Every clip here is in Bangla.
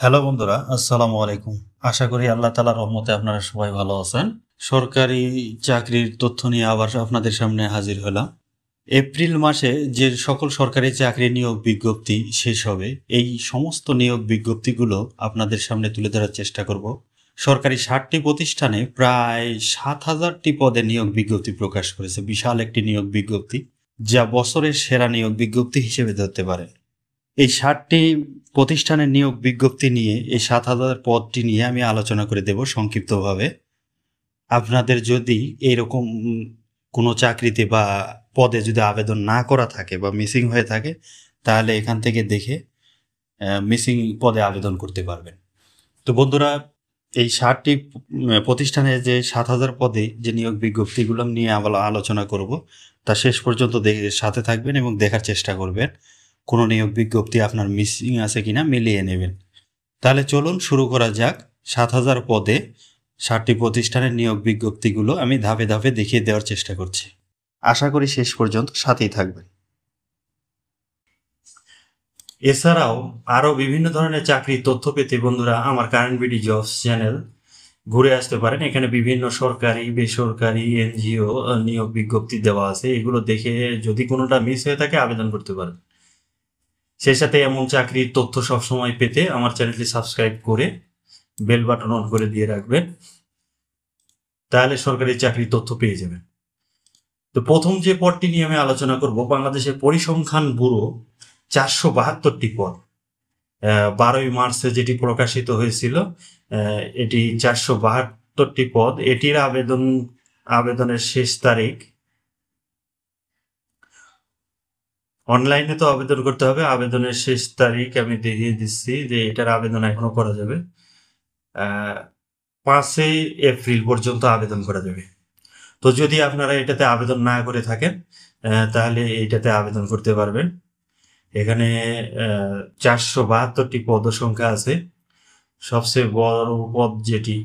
হ্যালো বন্ধুরা, আসসালামু আলাইকুম। আশা করি আল্লাহ তাআলার রহমতে আপনারা সবাই ভালো আছেন। সরকারি চাকরির তথ্য নিয়ে আবার আপনাদের সামনে হাজির হলাম। এপ্রিল মাসে যে সকল সরকারি চাকরি নিয়োগ বিজ্ঞপ্তি শেষ হবে, এই সমস্ত নিয়োগ বিজ্ঞপ্তিগুলো আপনাদের সামনে তুলে ধরার চেষ্টা করব। সরকারি 60টি প্রতিষ্ঠানে প্রায় 7,000টি পদে নিয়োগ বিজ্ঞপ্তি প্রকাশ করেছে। বিশাল একটি নিয়োগ বিজ্ঞপ্তি, যা বছরের সেরা নিয়োগ বিজ্ঞপ্তি হিসেবে ধরতে পারে। এই 60টি প্রতিষ্ঠানের নিয়োগ বিজ্ঞপ্তি নিয়ে এই 7,000 পদটি নিয়ে আমি আলোচনা করে দেব সংক্ষিপ্তভাবে। আপনাদের যদি এরকম কোনো চাকরিতে বা পদে যদি আবেদন না করা থাকে বা মিসিং হয়ে থাকে, তাহলে এখান থেকে দেখে মিসিং পদে আবেদন করতে পারবেন। তো বন্ধুরা, এই 60টি প্রতিষ্ঠানের যে 7,000 পদে যে নিয়োগ বিজ্ঞপ্তিগুলো নিয়ে আমরা আলোচনা করব, তা শেষ পর্যন্ত সাথে থাকবেন এবং দেখার চেষ্টা করবেন কোনো নিয়োগ বিজ্ঞপ্তি আপনার মিসিং আছে কিনা মিলিয়ে নেবেন। তাহলে চলুন শুরু করা যাক। 7,000 পদে 60টি প্রতিষ্ঠানের নিয়োগ বিজ্ঞপ্তিগুলো আমি ধাপে ধাপে দেখিয়ে দেওয়ার চেষ্টা করছি। আশা করি শেষ পর্যন্ত সাথেই থাকবেন। এছাড়াও আরও বিভিন্ন ধরনের চাকরির তথ্য পেতে বন্ধুরা আমার কারেন্ট বিডি জবস চ্যানেল ঘুরে আসতে পারেন। এখানে বিভিন্ন সরকারি, বেসরকারি, এনজিও নিয়োগ বিজ্ঞপ্তি দেওয়া আছে। এগুলো দেখে যদি কোনোটা মিস হয়ে থাকে আবেদন করতে পারেন। সেই সাথে এমন চাকরির তথ্য সবসময় পেতে আমার চ্যানেলটি সাবস্ক্রাইব করে বেল বাটন অন করে দিয়ে রাখবেন, তাহলে সরকারি চাকরির তথ্য পেয়ে যাবেন। তো প্রথম যে পদটি নিয়ে আমি আলোচনা করব, বাংলাদেশের পরিসংখ্যান ব্যুরো 472টি পদ 12ই মার্চে যেটি প্রকাশিত হয়েছিল, এটি 472টি পদ। এটির আবেদনের শেষ তারিখ, অনলাইনে তো আবেদন করতে হবে। আবেদনের শেষ তারিখ আমি দেখিয়ে দিচ্ছি যে এটার আবেদন এখনো করা যাবে। 5 এপ্রিল পর্যন্ত আবেদন করা যাবে। তো যদি আপনারা এটাতে আবেদন না করে থাকেন, তাহলে এইটাতে আবেদন করতে পারবেন। এখানে 472টি পদ সংখ্যা আছে। সবচেয়ে বড় পদ যেটি,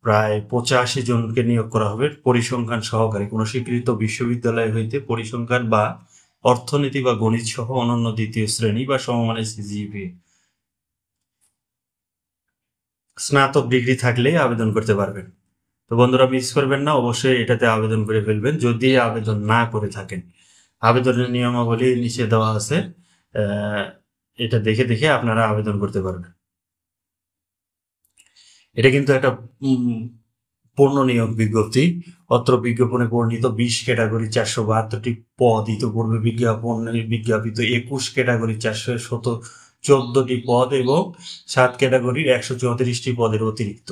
প্রায় 85 জনকে নিয়োগ করা হবে পরিসংখ্যান সহকারী। কোনো স্বীকৃত বিশ্ববিদ্যালয় হইতে পরিসংখ্যান বা অর্থনীতি বা গণিত সহ অনন্য দ্বিতীয় শ্রেণী বা সমমানের সিজিপিএ স্নাতক ডিগ্রি থাকলেই আবেদন করতে পারবেন। তো বন্ধুরা, মিস করবেন না, অবশ্যই এটাতে আবেদন করে ফেলবেন যদি আবেদন না করে থাকেন। আবেদনের নিয়মাবলী নিচে দেওয়া আছে, এটা দেখে দেখে আপনারা আবেদন করতে পারবেন। এটা কিন্তু একটা পূর্ণ নিয়োগ বিজ্ঞপ্তি। অত্র বিজ্ঞাপনে বর্ণিত 20 ক্যাটাগরি 472টি পদ ইতিপূর্বে বিজ্ঞাপিত 21 ক্যাটাগরি 414টি পদ এবং 7 ক্যাটাগরির 134টি পদের অতিরিক্ত।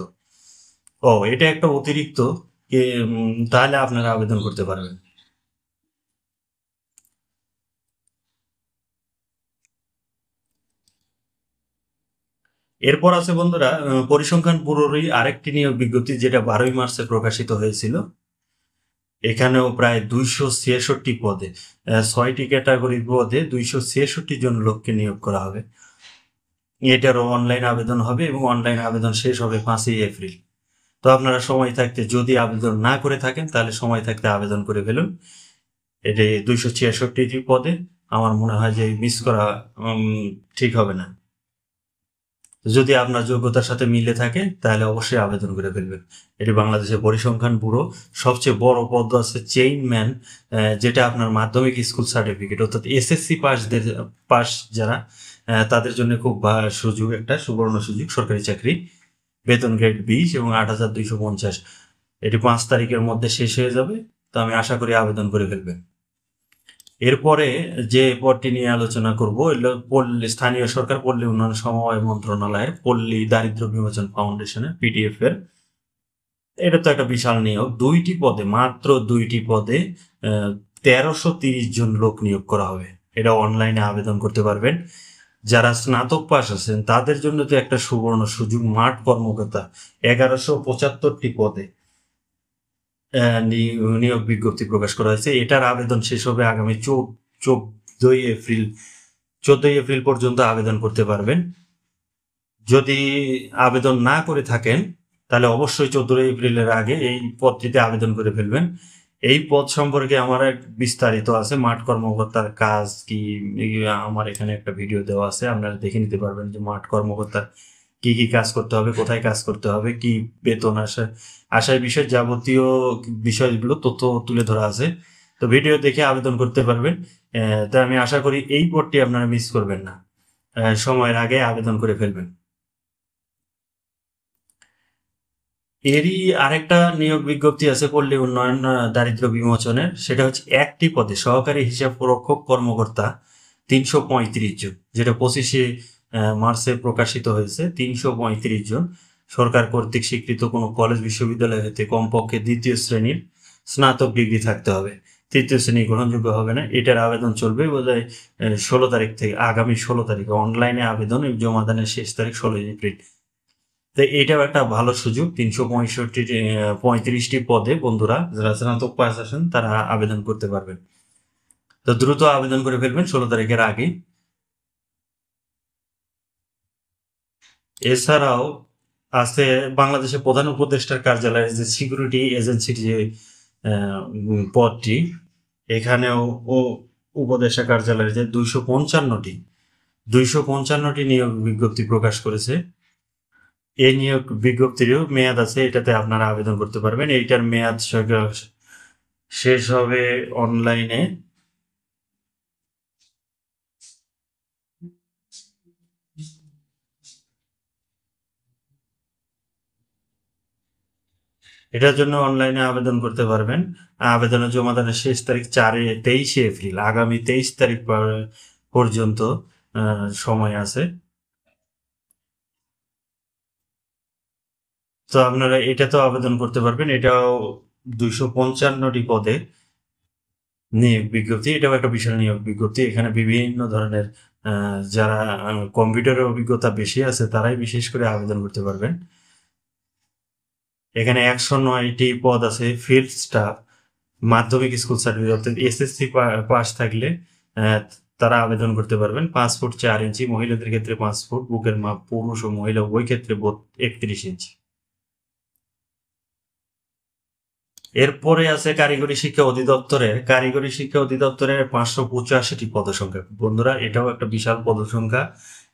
এটা একটা অতিরিক্ত, তাহলে আপনারা আবেদন করতে পারবেন। এরপর আছে বন্ধুরা পরিসংখ্যান ব্যুরোরই আরেকটি নিয়োগ বিজ্ঞপ্তি, যেটা 12ই মার্চে প্রকাশিত হয়েছিল। এখানেও প্রায় 266 পদে 6টি ক্যাটাগরির পদে 266 জন লোককে নিয়োগ করা হবে। এটারও অনলাইন আবেদন হবে এবং অনলাইন আবেদন শেষ হবে 5ই এপ্রিল। তো আপনারা সময় থাকতে, যদি আবেদন না করে থাকেন তাহলে সময় থাকতে আবেদন করে ফেলুন। এটি 266টি পদে। আমার মনে হয় যে মিস করা ঠিক হবে না। যদি আপনার যোগ্যতার সাথে মিলে থাকে তাহলে অবশ্যই আবেদন করে ফেলবেন। এটি বাংলাদেশের পরিসংখ্যান ব্যুরো। সবচেয়ে বড় পদ আছে চেইনম্যান, যেটা আপনার মাধ্যমিক স্কুল সার্টিফিকেট অর্থাৎ এসএসসি পাস যারা, তাদের জন্য খুব সুযোগ, একটা সুবর্ণ সুযোগ সরকারি চাকরি। বেতন গ্রেড 20 এবং 8,250। এটি 5 তারিখের মধ্যে শেষ হয়ে যাবে। তো আমি আশা করি আবেদন করে ফেলবেন। এরপরে যে পদটি নিয়ে আলোচনা করব, এগুলো স্থানীয় সরকার পল্লী উন্নয়ন সমবায় মন্ত্রণালয়ের পল্লী দারিদ্র বিমোচন ফাউন্ডেশনের পিডিএফ এর। এটা তো একটা বিশাল নিয়োগ। 2টি পদে, মাত্র 2টি পদে 1330 জন লোক নিয়োগ করা হবে। এটা অনলাইনে আবেদন করতে পারবেন। যারা স্নাতক পাস আছেন তাদের জন্য তো একটা সুবর্ণ সুযোগ। মাঠ কর্মকর্তা 1175টি পদে নিয়োগ বিজ্ঞপ্তি প্রকাশ করা হয়েছে। এটার আবেদন শেষ হবে আগামী 14ই এপ্রিল পর্যন্ত আবেদন করতে পারবেন। যদি আবেদন না করে থাকেন তাহলে অবশ্যই 14 এপ্রিলের আগে এই পদটিতে আবেদন করে ফেলবেন। এই পদ সম্পর্কে আমার এক বিস্তারিত আছে, মাঠ কর্মকর্তার কাজ কি, আমার এখানে একটা ভিডিও দেওয়া আছে, আপনারা দেখে নিতে পারবেন যে মাঠ কর্মকর্তার কি কি কাজ করতে হবে, কোথায় কাজ করতে হবে, কি বেতন আশায় বিষয় যাবতীয় বিষয়গুলো তথ্য তুলে ধরা আছে। তো ভিডিও দেখে আবেদন করতে পারবেন। তাই আমি আশা করি এই পদটি আপনারা মিস করবেন না, সময়ের আগে আবেদন করে ফেলবেন। এরই আরেকটা নিয়োগ বিজ্ঞপ্তি আছে পল্লী উন্নয়ন দারিদ্র বিমোচনের, সেটা হচ্ছে একটি পদে সহকারী হিসাব রক্ষক কর্মকর্তা ৩৩৫ জন, যেটা ২৫শে মার্চে প্রকাশিত হয়েছে। ৩৩৫ জন সরকার কর্তৃক স্বীকৃত কোনো কলেজ বিশ্ববিদ্যালয় হতে কমপক্ষে দ্বিতীয় শ্রেণীর স্নাতক ডিগ্রি থাকতে হবে। তৃতীয় শ্রেণী গ্রহণযোগ্য হবে না। এটার আবেদন চলবে বোধহয় ১৬ তারিখ থেকে, আগামী ১৬ তারিখে অনলাইনে আবেদন, জমাদানের শেষ তারিখ ১৬ এপ্রিল। তো এটাও একটা ভালো সুযোগ। ৩৩৫টি পদে বন্ধুরা যারা স্নাতক পাস আছেন তারা আবেদন করতে পারবেন। তো দ্রুত আবেদন করে ফেলবেন ১৬ তারিখের আগে। এছাড়াও আছে বাংলাদেশের প্রধান উপদেষ্টার কার্যালয়ের যে সিকিউরিটি এজেন্সির যে পদটি, এখানেও উপদেষ্টা কার্যালয়ের যে ২৫৫টি নিয়োগ বিজ্ঞপ্তি প্রকাশ করেছে। এই নিয়োগ বিজ্ঞপ্তিরও মেয়াদ আছে, এটাতে আপনারা আবেদন করতে পারবেন। এইটার মেয়াদ শেষ হবে অনলাইনে এটার জন্য অনলাইনে আবেদন করতে পারবেন। আবেদনের জমাদানের শেষ তারিখ 23শে এপ্রিল, আগামী 23 তারিখ পর্যন্ত সময় আছে। তো আপনারা এটাতেও আবেদন করতে পারবেন। এটাও ২৫৫টি পদে নিয়োগ বিজ্ঞপ্তি। এটাও একটা বিশাল নিয়োগ বিজ্ঞপ্তি। এখানে বিভিন্ন ধরনের যারা কম্পিউটারের অভিজ্ঞতা বেশি আছে তারাই বিশেষ করে আবেদন করতে পারবেন। এখানে ১০৯টি পদ আছে ফিল্ড স্টাফ, মাধ্যমিক স্কুল সার্টিফিকেট অর্থাৎ এসএসসি পাস থাকলে তারা আবেদন করতে পারবেন। ৫ ফুট ৪ ইঞ্চি, মহিলাদের ক্ষেত্রে ৫ ফুট, বুকের মাপ পুরুষ ও মহিলা উভয় ক্ষেত্রে ৩১ ইঞ্চি। এরপরে আছে কারিগরি শিক্ষা অধিদপ্তরের ৫৮৫টি পদসংখ্যা। বন্ধুরা এটাও একটা বিশাল পদসংখ্যা।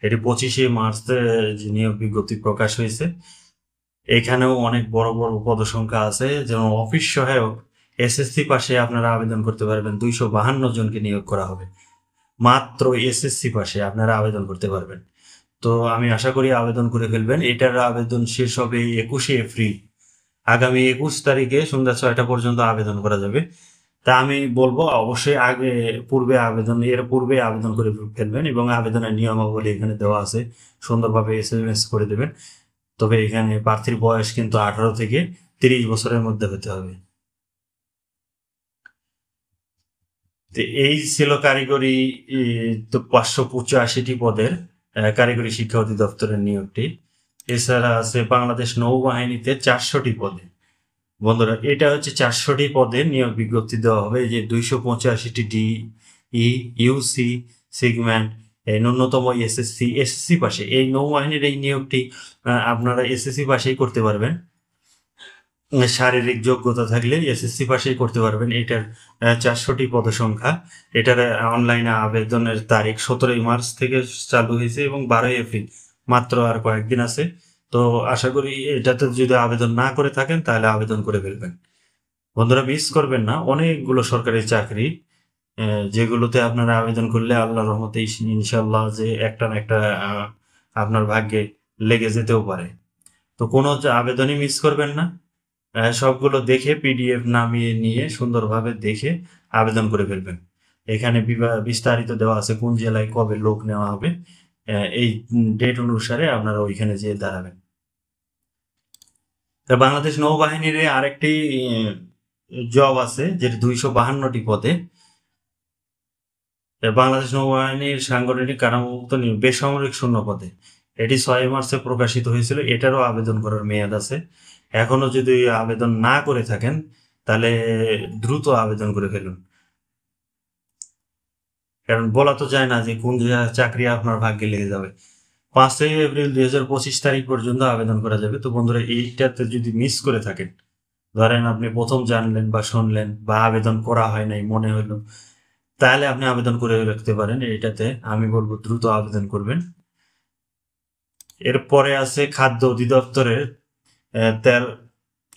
এটি ২৫শে মার্চে যে নিয়োগ বিজ্ঞপ্তি প্রকাশ হয়েছে। এখানেও অনেক বড় বড় পদসংখ্যা আছে, যেমন অফিস সহায়ক এসএসসি পাশে আপনারা আবেদন করতে পারবেন। ২৫২ জনকে নিয়োগ করা হবে, মাত্র এসএসসি পাশে আপনারা আবেদন করতে পারবেন। তো আমি আশা করি আবেদন করে ফেলবেন। এটার আবেদন শেষ হবে ২১শে এপ্রিল, আগামী ২১ তারিখে সন্ধ্যা ৬টা পর্যন্ত আবেদন করা যাবে। তা আমি বলবো অবশ্যই এর পূর্বে আবেদন করে ফেলবেন, এবং আবেদনের নিয়মাবলী এখানে দেওয়া আছে, সুন্দরভাবে এসএমএস করে দেবেন। তবে এখানে প্রার্থীর বয়স কিন্তু ১৮ থেকে ৩০ বছরের মধ্যে হতে হবে। তো এই ছিল কারিগরি ৫৮৫টি পদের কারিগরি শিক্ষা অধিদপ্তরের নিয়োগটি। এছাড়া আছে বাংলাদেশ নৌবাহিনীতে ৪০০টি পদে। বন্ধুরা এটা হচ্ছে ৪০০টি পদে নিয়োগ বিজ্ঞপ্তি দেওয়া হবে। এই যে ২৮৫টি ইউসি সেগমেন্ট, ন্যূনতম এসএসসি পাশে, এই নৌবাহিনীর এই নিয়োগটি আপনারা এসএসসি পাশেই করতে পারবেন। শারীরিক যোগ্যতা থাকলে এসএসসি পাশেই করতে পারবেন। এটার ৪০০টি পদসংখ্যা। এটার অনলাইনে আবেদনের তারিখ ১৭ মার্চ থেকে চালু হয়েছে এবং ১২ এপ্রিল, মাত্র আর কয়েকদিন আছে। তো আশা করি এটাতে যদি আবেদন না করে থাকেন তাহলে আবেদন করে ফেলবেন। বন্ধুরা মিস করবেন না, অনেকগুলো সরকারি চাকরি যেগুলোতে আপনারা আবেদন করলে আল্লাহর রহমতে ইনশাল্লাহ যে একটা না একটা আপনার ভাগ্যে লেগে যেতেও পারে। তো কোনো আবেদনই মিস করবেন না। সবগুলো দেখে পিডিএফ নামিয়ে নিয়ে সুন্দরভাবে দেখে আবেদন করে ফেলবেন। এখানে বিস্তারিত দেওয়া আছে কোন জেলায় কবে লোক নেওয়া হবে, এই ডেট অনুসারে আপনারা ওইখানে যেয়ে দাঁড়াবেন। তা বাংলাদেশ নৌবাহিনীর আরেকটি জব আছে যেটা ২৫২টি পদে। বাংলাদেশ নৌবাহিনীর সাংগঠনিক কাঠামোভুক্ত বেসামরিক শূন্য পদে, এটি ৬ মার্চে প্রকাশিত হয়েছিল। এটারও আবেদন করার মেয়াদ আছে। এখনো যদি আবেদন না করে থাকেন তাহলে দ্রুত আবেদন করে ফেলুন, কারণ বলা তো যায় না যে কোন চাকরি আপনার ভাগ্যে লেগে যাবে। ৫ এপ্রিল ২০২৫ তারিখ পর্যন্ত আবেদন করা যাবে। তো বন্ধুরা এইটাতে যদি মিস করে থাকেন ধরেন আপনি প্রথম জানলেন বা শুনলেন বা আবেদন করা হয় নাই মনে হলো, তাহলে আপনি আবেদন করে রাখতে পারেন। এটাতে আমি বলবো দ্রুত আবেদন করবেন। এরপরে আছে খাদ্য অধিদপ্তরের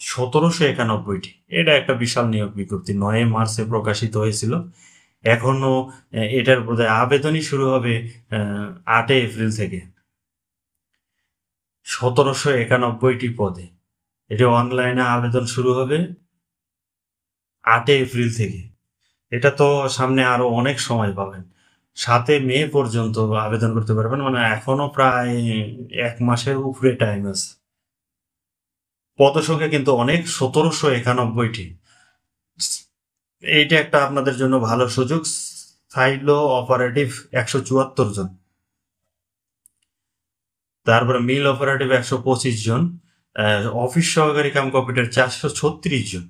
1791টি। এটা একটা বিশাল নিয়োগ বিজ্ঞপ্তি 9 মার্চে প্রকাশিত হয়েছিল। এখনো এটার বোধহয় আবেদনই শুরু হবে 8 এপ্রিল থেকে। 1791টি পদে। এটা অনলাইনে আবেদন শুরু হবে 8 এপ্রিল থেকে। এটা তো সামনে আরো অনেক সময় পাবেন। 7 মে পর্যন্ত আবেদন করতে পারবেন, মানে এখনো প্রায় 1 মাসের উপরে টাইম আছে। পদসংখ্যা কিন্তু অনেক, 1791টি। এইটা একটা আপনাদের জন্য ভালো সুযোগ। সাইলো অপারেটিভ 174 জন, তারপরে মিল অপারেটিভ 125 জন, অফিস সহকারী কাম কম্পিউটার 436 জন।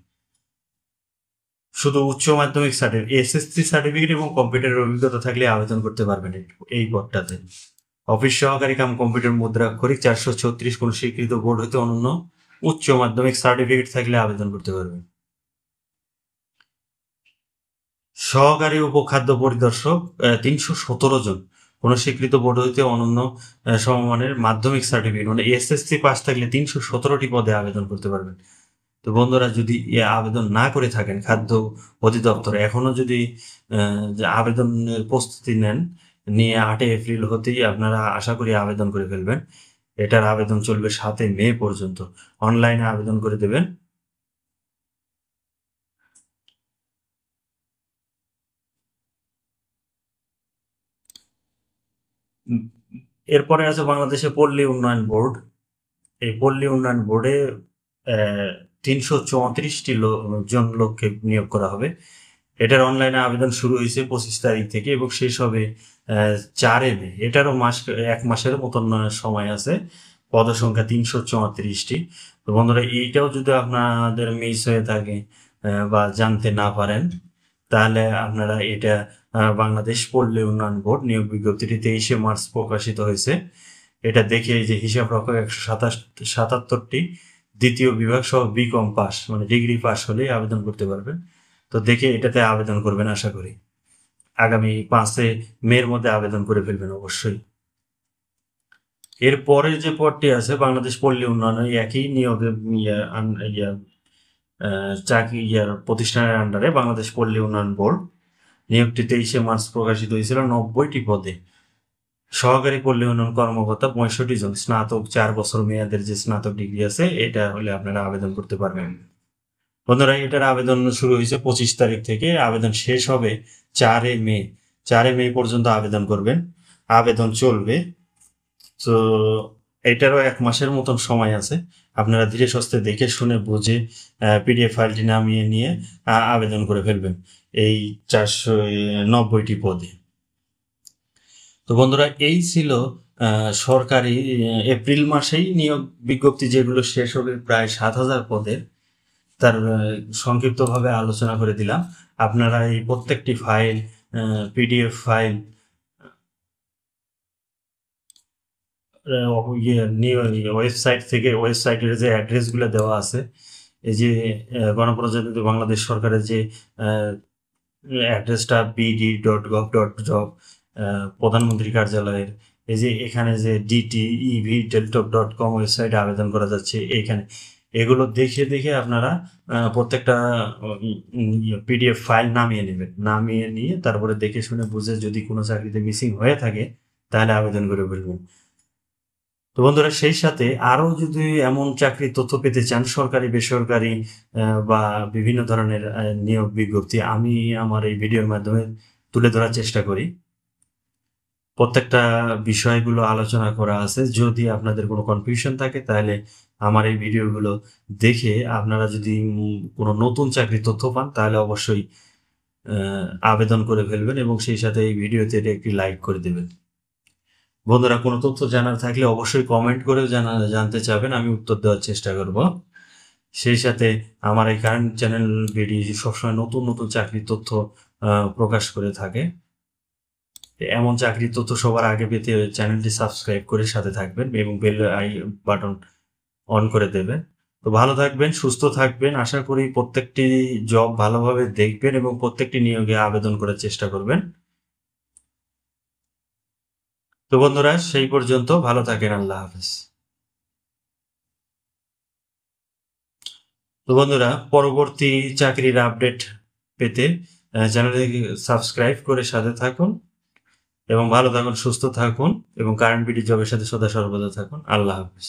শুধু উচ্চ মাধ্যমিক সার্টিফিকেট, এসএসসি সার্টিফিকেট এবং কম্পিউটারের অভিজ্ঞতা থাকলে আবেদন করতে পারবেন এই পদটাতে। অফিস সহকারী কাম কম্পিউটার মুদ্রাক্ষরিক 436, কোন স্বীকৃত বোর্ড হতে অনন্য উচ্চ মাধ্যমিক সার্টিফিকেট থাকলে আবেদন করতে পারবেন। সহকারী উপখাদ্য পরিদর্শক 317 জন, কোন স্বীকৃত বোর্ড হইতে অনন্য সমমানের মাধ্যমিক সার্টিফিকেট মানে এসএসসি পাস থাকলে 317টি পদে আবেদন করতে পারবেন। তো বন্ধুরা, যদি আবেদন না করে থাকেন খাদ্য অধিদপ্তরে, এখনো যদি যে আবেদনের প্রস্তুতি নেন, নিয়ে 8 এপ্রিল হতেই আপনারা আশা করি আবেদন করে ফেলবেন। এটার আবেদন চলবে 7 মে পর্যন্ত। অনলাইনে আবেদন করে দেবেন। এরপরে আছে বাংলাদেশে পল্লী উন্নয়ন বোর্ড। এই পল্লী উন্নয়ন বোর্ডে 334টি জন লোককে নিয়োগ করা হবে। এটার অনলাইনে আবেদন শুরু হয়েছে 25 তারিখ থেকে এবং শেষ হবে 4 মে। এটারও 1 মাসের মতন সময় আছে। পদসংখ্যা 334টি। তো বন্ধুরা, এইটাও যদি আপনাদের মিস হয়ে থাকে বা জানতে না পারেন, তাহলে আপনারা এটা বাংলাদেশ পল্লী উন্নয়ন বোর্ড নিয়োগ বিজ্ঞপ্তিটি 23 মার্চ প্রকাশিত হয়েছে। এটা দেখে যে হিসাব রক্ষক 177টি দ্বিতীয় বিভাগ সহ বিকম পাস মানে ডিগ্রি পাস হলেই আবেদন করতে পারবেন। তো দেখে এটাতে আবেদন করবেন আশা করি। আগামী 5 মের মধ্যে আবেদন করে ফেলবেন অবশ্যই। এরপরে যে পদটি আছে বাংলাদেশ পল্লী উন্নয়ন, একই নিয়োগে চাকরি প্রতিষ্ঠানের আন্ডারে বাংলাদেশ পল্লী উন্নয়ন বোর্ড নিয়োগটি 23 মার্চ প্রকাশিত হয়েছিল 90টি পদে। সহকারী পল্লী উন্নয়ন কর্মকর্তা 65 জন, স্নাতক 4 বছর মেয়াদের যে স্নাতক ডিগ্রি আছে এটা হলে আপনারা আবেদন করতে পারবেন। বন্ধুরা, এটার আবেদন শুরু হয়েছে 25 তারিখ থেকে, আবেদন শেষ হবে 4 মে। 4 মে পর্যন্ত আবেদন করবেন, আবেদন চলবে। তো এটারও 1 মাসের মতন সময় আছে। আপনারা ধীরে সুস্থে দেখে শুনে বুঝে পিডিএফ ফাইলটি নামিয়ে নিয়ে আবেদন করে ফেলবেন এই 490টি পদে। তো বন্ধুরা, এই ছিল সরকারি এপ্রিল মাসেই নিয়োগ বিজ্ঞপ্তি যেগুলো শেষ হবে প্রায় 7,000 পদের, তার সংক্ষিপ্তভাবে আলোচনা করে দিলাম। আপনারা এই প্রত্যেকটি ফাইল, পিডিএফ ফাইল ওয়েবসাইট থেকে, ওয়েবসাইটের যে অ্যাড্রেসগুলো দেওয়া আছে, এই যে গণপ্রজাতন্ত্রী বাংলাদেশ সরকারের যে অ্যাড্রেসটা bd.gov.job, প্রধানমন্ত্রী কার্যালয়ের, এই যে এখানে যে dtevteltok.com ওয়েবসাইটে আবেদন করা যাচ্ছে, এইখানে এগুলো দেখে দেখে আপনারা প্রত্যেকটা পিডিএফ ফাইল নামিয়ে নেবেন। নামিয়ে নিয়ে তারপরে দেখে শুনে বুঝে যদি কোনো চাকরিতে মিসিং হয়ে থাকে তাহলে আবেদন করে ফেলবেন। তো বন্ধুরা, সেই সাথে আরও যদি এমন চাকরির তথ্য পেতে চান, সরকারি বেসরকারি বা বিভিন্ন ধরনের নিয়োগ বিজ্ঞপ্তি, আমি আমার এই ভিডিওর মাধ্যমে তুলে ধরার চেষ্টা করি। প্রত্যেকটা বিষয়গুলো আলোচনা করা আছে। যদি আপনাদের কোনো কনফিউশন থাকে তাহলে আমার এই ভিডিওগুলো দেখে আপনারা যদি কোনো নতুন চাকরির তথ্য পান তাহলে অবশ্যই আবেদন করে ফেলবেন এবং সেই সাথে এই ভিডিওতে একটি লাইক করে দেবেন। বন্ধুরা, কোনো তথ্য জানার থাকলে অবশ্যই কমেন্ট করে জানতে চাবেন, আমি উত্তর দেওয়ার চেষ্টা করব। সেই সাথে আমার এই কারেন্ট চ্যানেল ভিডিও সবসময় নতুন নতুন চাকরির তথ্য প্রকাশ করে থাকে। এমন চাকরির তথ্য সবার আগে পেতে চ্যানেলটি সাবস্ক্রাইব করে সাথে থাকবেন এবং বেল বাটন অন করে দেবেন। তো ভালো থাকবেন, সুস্থ থাকবেন। আশা করি প্রত্যেকটি জব ভালোভাবে দেখবেন এবং প্রত্যেকটি নিয়োগে আবেদন করার চেষ্টা করবেন। তো বন্ধুরা, সেই পর্যন্ত ভালো থাকেন। আল্লাহ হাফেজ। তো বন্ধুরা, পরবর্তী চাকরির আপডেট পেতে চ্যানেলটি সাবস্ক্রাইব করে সাথে থাকুন এবং ভালো থাকুন, সুস্থ থাকুন এবং কারেন্ট বিডি জবের সাথে সদা সর্বদা থাকুন। আল্লাহ হাফেজ।